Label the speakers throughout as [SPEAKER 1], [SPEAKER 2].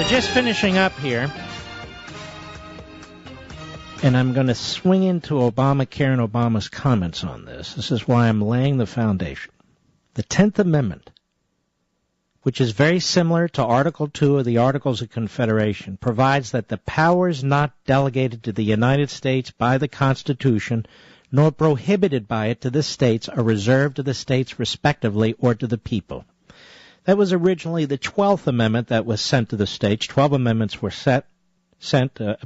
[SPEAKER 1] So just finishing up here, and I'm going to swing into Obamacare and Obama's comments on this. This is why I'm laying the foundation. The 10th Amendment, which is very similar to Article 2 of the Articles of Confederation, provides that the powers not delegated to the United States by the Constitution nor prohibited by it to the states are reserved to the states respectively or to the people. That was originally the 12th Amendment that was sent to the states. 12 amendments were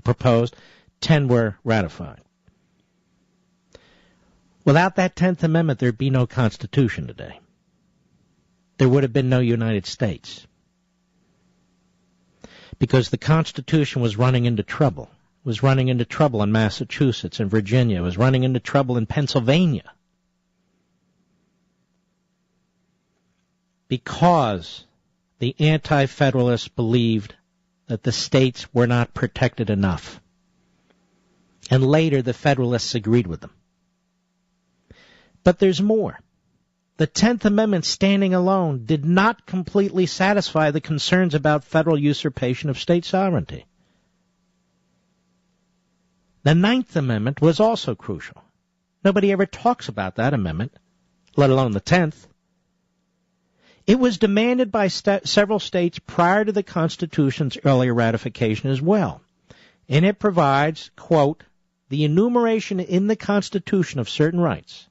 [SPEAKER 1] proposed. 10 were ratified. Without that 10th Amendment, there'd be no Constitution today. There would have been no United States. Because the Constitution was running into trouble. It was running into trouble in Massachusetts and Virginia. It was running into trouble in Pennsylvania. Because the Anti-Federalists believed that the states were not protected enough. And later the Federalists agreed with them. But there's more. The 10th Amendment standing alone did not completely satisfy the concerns about federal usurpation of state sovereignty. The 9th Amendment was also crucial. Nobody ever talks about that amendment, let alone the 10th. It was demanded by several states prior to the Constitution's earlier ratification as well. And it provides, quote, the enumeration in the Constitution of certain rights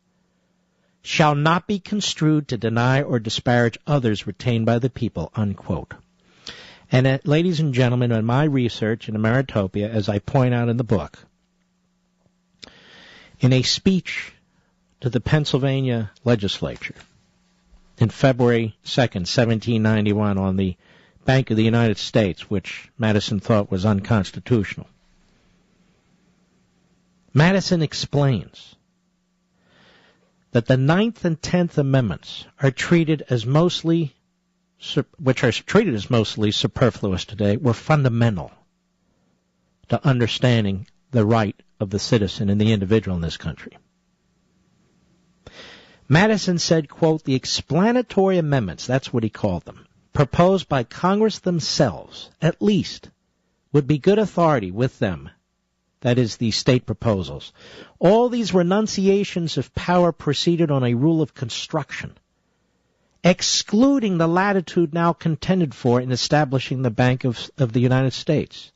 [SPEAKER 1] shall not be construed to deny or disparage others retained by the people, unquote. And ladies and gentlemen, in my research in Ameritopia, as I point out in the book, in a speech to the Pennsylvania legislature, in February 2nd, 1791, on the Bank of the United States, which Madison thought was unconstitutional. Madison explains that the 9th and 10th Amendments are treated as mostly superfluous today, were fundamental to understanding the right of the citizen and the individual in this country. Madison said, quote, the explanatory amendments, that's what he called them, proposed by Congress themselves, at least, would be good authority with them, that is, the state proposals. All these renunciations of power proceeded on a rule of construction, excluding the latitude now contended for in establishing the Bank of the United States.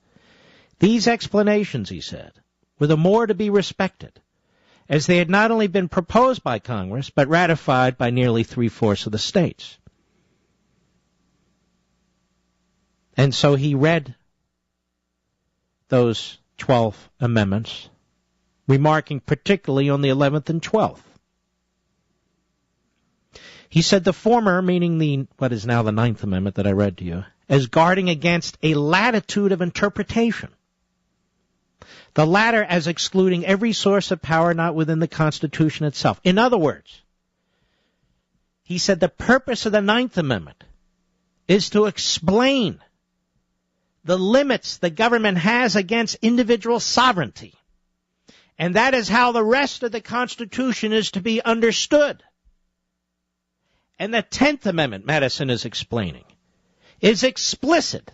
[SPEAKER 1] These explanations, he said, were the more to be respected, as they had not only been proposed by Congress, but ratified by nearly 3/4 of the states. And so he read those 12 amendments, remarking particularly on the 11th and 12th. He said the former, meaning what is now the 9th Amendment that I read to you, as guarding against a latitude of interpretation. The latter as excluding every source of power not within the Constitution itself. In other words, he said the purpose of the 9th Amendment is to explain the limits the government has against individual sovereignty. And that is how the rest of the Constitution is to be understood. And the 10th Amendment, Madison is explaining, is explicit.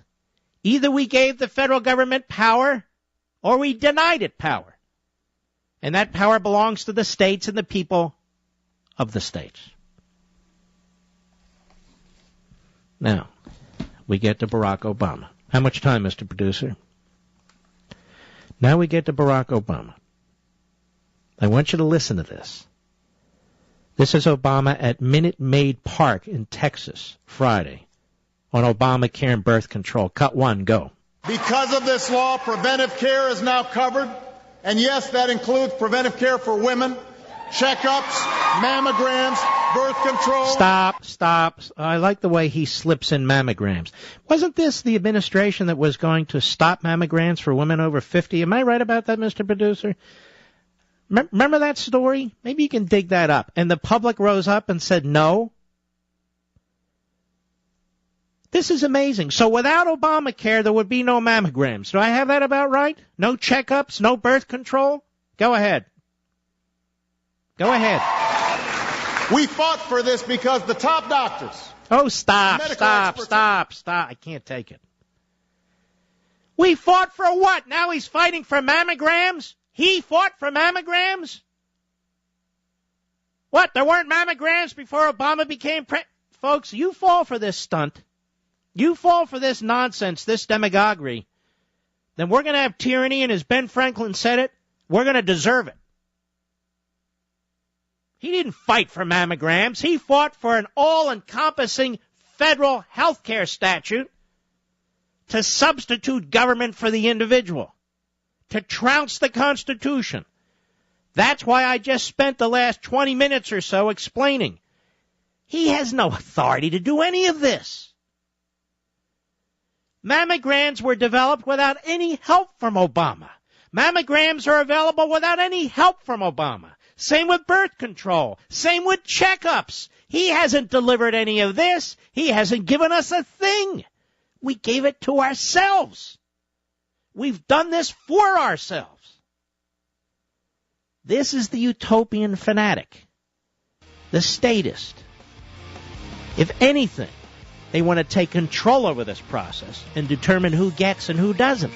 [SPEAKER 1] Either we gave the federal government power or we denied it power. And that power belongs to the states and the people of the states. Now, we get to Barack Obama. How much time, Mr. Producer? Now we get to Barack Obama. I want you to listen to this. This is Obama at Minute Maid Park in Texas, Friday, on Obamacare and birth control. Cut 1, go.
[SPEAKER 2] Because of this law, preventive care is now covered. And yes, that includes preventive care for women, checkups, mammograms, birth control.
[SPEAKER 1] Stop. I like the way he slips in mammograms. Wasn't this the administration that was going to stop mammograms for women over 50? Am I right about that, Mr. Producer? Remember that story? Maybe you can dig that up. And the public rose up and said no. This is amazing. So without Obamacare, there would be no mammograms. Do I have that about right? No checkups, no birth control? Go ahead.
[SPEAKER 2] We fought for this because the top doctors.
[SPEAKER 1] Oh, stop. I can't take it. We fought for what? Now he's fighting for mammograms? He fought for mammograms? What, there weren't mammograms before Obama became president? Folks, you fall for this stunt. You fall for this nonsense, this demagoguery. Then we're going to have tyranny, and as Ben Franklin said it, we're going to deserve it. He didn't fight for mammograms. He fought for an all-encompassing federal health care statute to substitute government for the individual, to trounce the Constitution. That's why I just spent the last 20 minutes or so explaining. He has no authority to do any of this. Mammograms were developed without any help from Obama. Mammograms are available without any help from Obama. Same with birth control. Same with checkups. He hasn't delivered any of this. He hasn't given us a thing. We gave it to ourselves. We've done this for ourselves. This is the utopian fanatic, the statist. If anything, they want to take control over this process and determine who gets and who doesn't.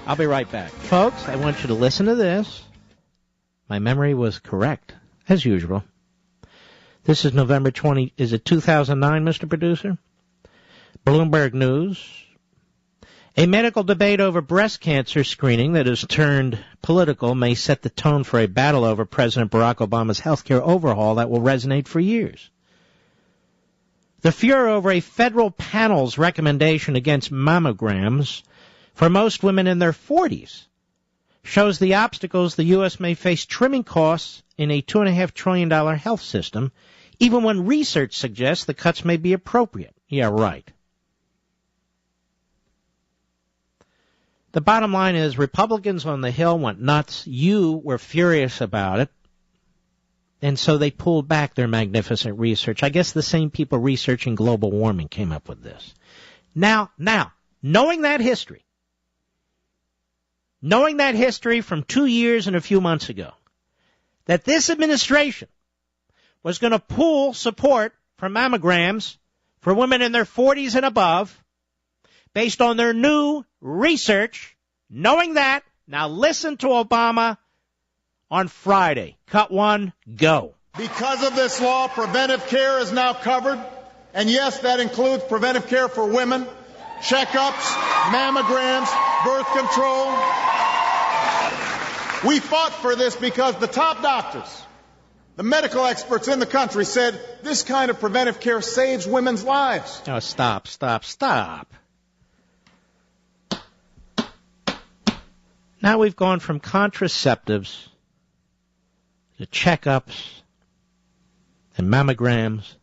[SPEAKER 1] I'll be right back. Folks, I want you to listen to this. My memory was correct, as usual. This is November 20, is it 2009, Mr. Producer? Bloomberg News. A medical debate over breast cancer screening that has turned political may set the tone for a battle over President Barack Obama's healthcare overhaul that will resonate for years. The furor over a federal panel's recommendation against mammograms for most women in their 40s shows the obstacles the U.S. may face trimming costs in a $2.5 trillion health system, even when research suggests the cuts may be appropriate. Yeah, right. The bottom line is Republicans on the Hill went nuts. You were furious about it. And so they pulled back their magnificent research. I guess the same people researching global warming came up with this. Now, knowing that history from 2 years and a few months ago, that this administration was going to pool support for mammograms for women in their 40s and above based on their new research, knowing that, now listen to Obama on Friday. Cut one, go.
[SPEAKER 2] Because of this law, preventive care is now covered. And yes, that includes preventive care for women, checkups, mammograms, birth control. We fought for this because the top doctors, the medical experts in the country said this kind of preventive care saves women's lives.
[SPEAKER 1] Oh, stop. Now we've gone from contraceptives to checkups and mammograms.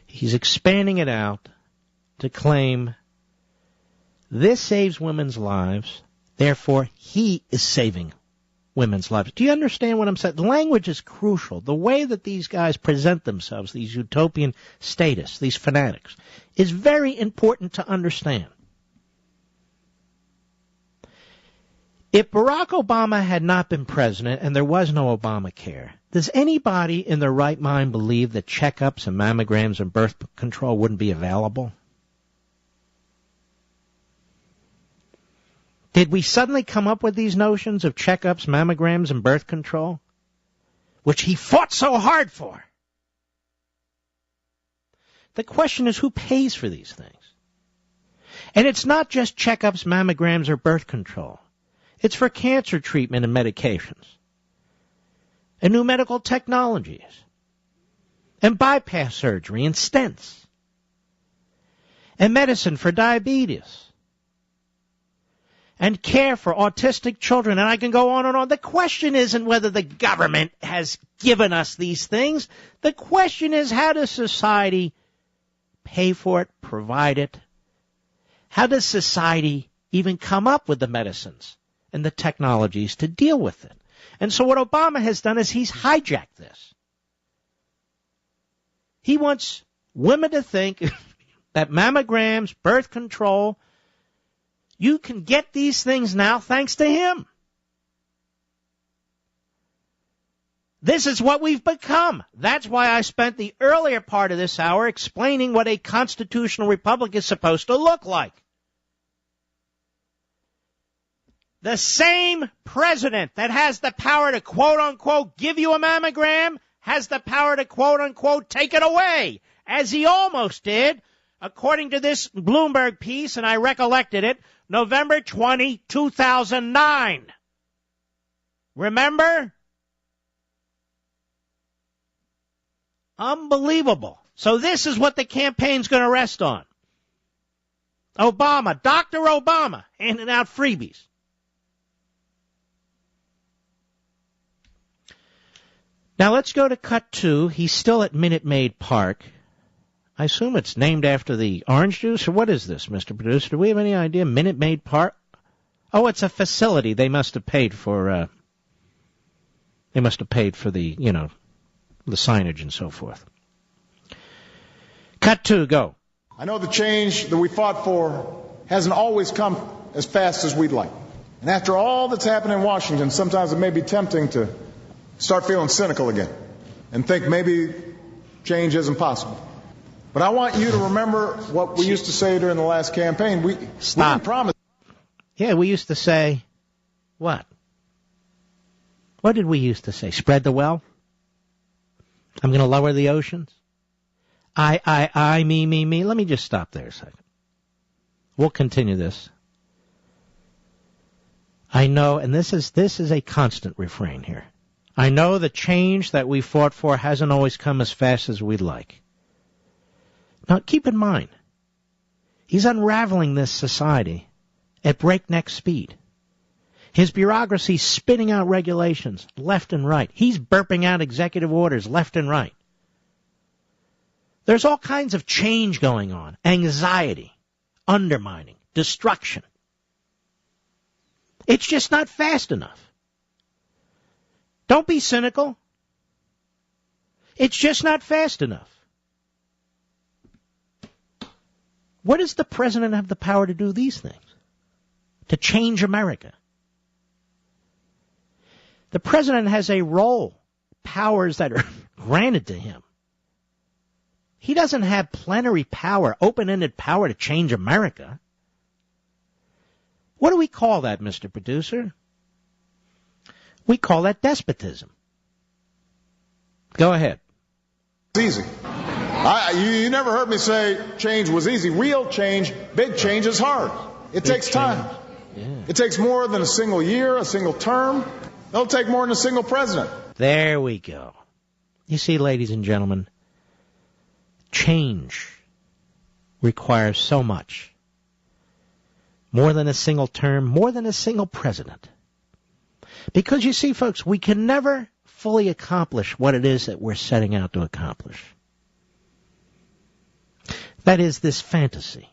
[SPEAKER 1] He's expanding it out to claim this saves women's lives, therefore he is saving women's lives. Do you understand what I'm saying? The language is crucial. The way that these guys present themselves, these utopian statists, these fanatics, is very important to understand. If Barack Obama had not been president and there was no Obamacare, does anybody in their right mind believe that checkups and mammograms and birth control wouldn't be available? Did we suddenly come up with these notions of checkups, mammograms, and birth control, which he fought so hard for? The question is, who pays for these things? And it's not just checkups, mammograms, or birth control. It's for cancer treatment and medications, and new medical technologies, and bypass surgery and stents, and medicine for diabetes, and care for autistic children, and I can go on and on. The question isn't whether the government has given us these things. The question is, how does society pay for it, provide it? How does society even come up with the medicines and the technologies to deal with it? And so what Obama has done is he's hijacked this. He wants women to think that mammograms, birth control, you can get these things now thanks to him. This is what we've become. That's why I spent the earlier part of this hour explaining what a constitutional republic is supposed to look like. The same president that has the power to quote-unquote give you a mammogram has the power to quote-unquote take it away, as he almost did, according to this Bloomberg piece, and I recollected it, November 20, 2009. Remember? Unbelievable. So this is what the campaign's going to rest on. Obama, Dr. Obama, handing out freebies. Now let's go to cut 2. He's still at Minute Maid Park. I assume it's named after the orange juice, or what is this, Mr. Producer? Do we have any idea? Minute Maid Park? Oh, it's a facility. They must have paid for, the, the signage and so forth. Cut 2, go.
[SPEAKER 2] I know the change that we fought for hasn't always come as fast as we'd like. And after all that's happened in Washington, sometimes it may be tempting to start feeling cynical again and think maybe change isn't possible. But I want you to remember what we used to say during the last campaign. We didn't promise.
[SPEAKER 1] Yeah, we used to say, what? What did we used to say? Spread the wealth? I'm going to lower the oceans? I, me. Let me just stop there a second. We'll continue this. I know, and this is a constant refrain here. I know the change that we fought for hasn't always come as fast as we'd like. Now, keep in mind, he's unraveling this society at breakneck speed. His bureaucracy's spitting out regulations left and right. He's burping out executive orders left and right. There's all kinds of change going on. Anxiety, undermining, destruction. It's just not fast enough. Don't be cynical. It's just not fast enough. What does the president have the power to do these things? To change America? The president has a role, powers that are granted to him. He doesn't have plenary power, open-ended power to change America. What do we call that, Mr. Producer? We call that despotism. Go ahead.
[SPEAKER 2] It's easy. You never heard me say change was easy. Real change, big change is hard. It takes time.
[SPEAKER 1] Yeah.
[SPEAKER 2] It takes more than a single year, a single term. It'll take more than a single president.
[SPEAKER 1] There we go. You see, ladies and gentlemen, change requires so much. More than a single term, more than a single president. Because you see, folks, we can never fully accomplish what it is that we're setting out to accomplish. That is this fantasy.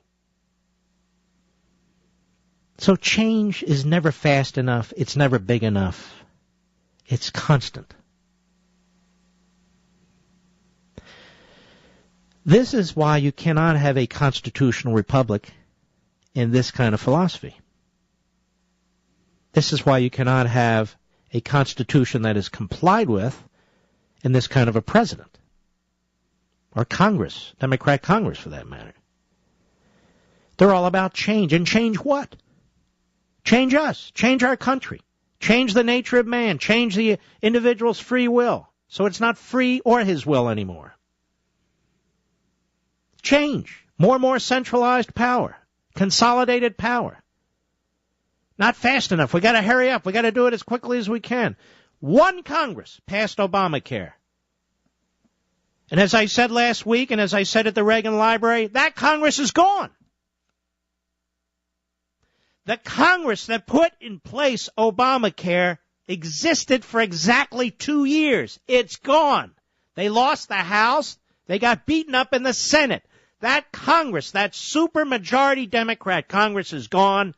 [SPEAKER 1] So change is never fast enough. It's never big enough. It's constant. This is why you cannot have a constitutional republic in this kind of philosophy. This is why you cannot have a constitution that is complied with in this kind of a president. Or Congress, Democrat Congress for that matter. They're all about change. And change what? Change us. Change our country. Change the nature of man. Change the individual's free will. So it's not free or his will anymore. Change. More and more centralized power. Consolidated power. Not fast enough. We got to hurry up. We got to do it as quickly as we can. One Congress passed Obamacare. And as I said last week, and as I said at the Reagan Library, that Congress is gone. The Congress that put in place Obamacare existed for exactly 2 years. It's gone. They lost the House. They got beaten up in the Senate. That Congress, that supermajority Democrat Congress is gone.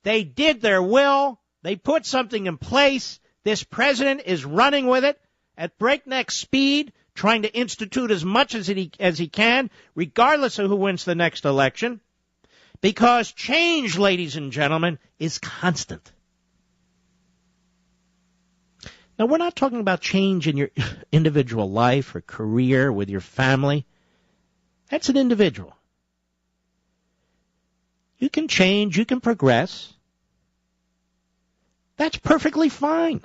[SPEAKER 1] They did their will. They put something in place. This president is running with it at breakneck speed, trying to institute as much as he can, regardless of who wins the next election. Because change, ladies and gentlemen, is constant. Now, we're not talking about change in your individual life or career with your family. That's an individual. You can change, you can progress. That's perfectly fine.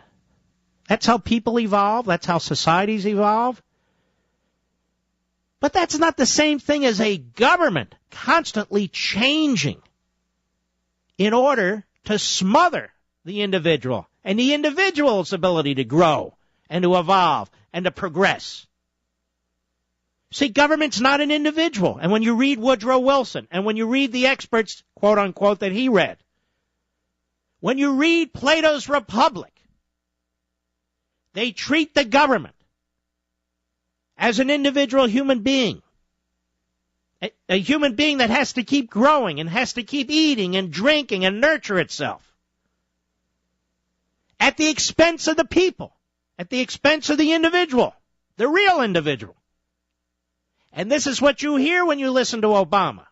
[SPEAKER 1] That's how people evolve. That's how societies evolve. But that's not the same thing as a government constantly changing in order to smother the individual and the individual's ability to grow and to evolve and to progress. See, government's not an individual. And when you read Woodrow Wilson and when you read the experts, quote unquote, that he read, when you read Plato's Republic, they treat the government as an individual human being. A human being that has to keep growing and has to keep eating and drinking and nurture itself. At the expense of the people. At the expense of the individual. The real individual. And this is what you hear when you listen to Obama.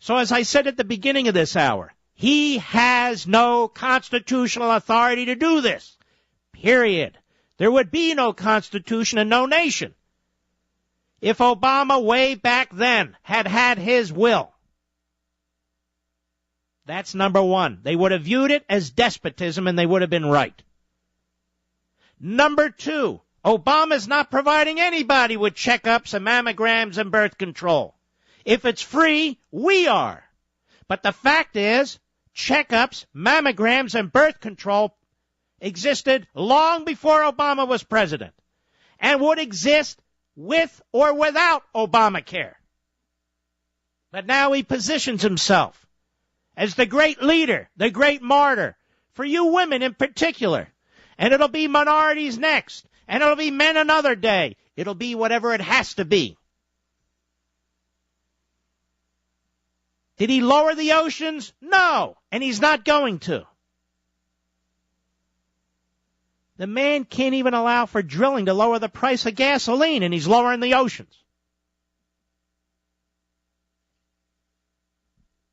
[SPEAKER 1] So as I said at the beginning of this hour, he has no constitutional authority to do this. Period. There would be no constitution and no nation if Obama way back then had had his will. That's number one. They would have viewed it as despotism and they would have been right. Number two, Obama's not providing anybody with checkups and mammograms and birth control. If it's free, we are. But the fact is, checkups, mammograms, and birth control existed long before Obama was president and would exist with or without Obamacare. But now he positions himself as the great leader, the great martyr, for you women in particular. And it'll be minorities next. And it'll be men another day. It'll be whatever it has to be. Did he lower the oceans? No. And he's not going to. The man can't even allow for drilling to lower the price of gasoline, and he's lowering the oceans.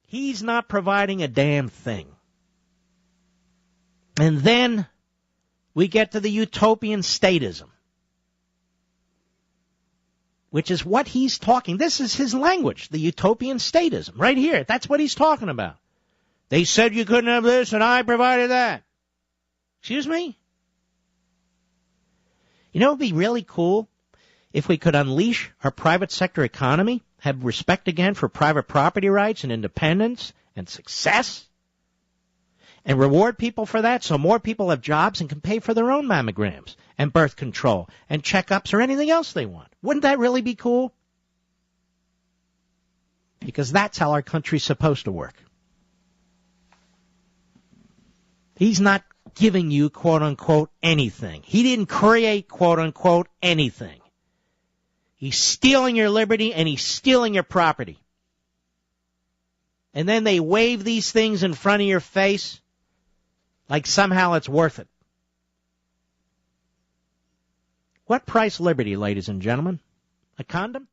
[SPEAKER 1] He's not providing a damn thing. And then we get to the utopian statism, which is what he's talking. This is his language, the utopian statism, right here. That's what he's talking about. They said you couldn't have this, and I provided that. Excuse me? You know, it would be really cool if we could unleash our private sector economy, have respect again for private property rights and independence and success, and reward people for that so more people have jobs and can pay for their own mammograms and birth control and checkups or anything else they want. Wouldn't that really be cool? Because that's how our country's supposed to work. He's not giving you, quote-unquote, anything. He didn't create, quote-unquote, anything. He's stealing your liberty and he's stealing your property. And then they wave these things in front of your face like somehow it's worth it. What price liberty, ladies and gentlemen? A condom?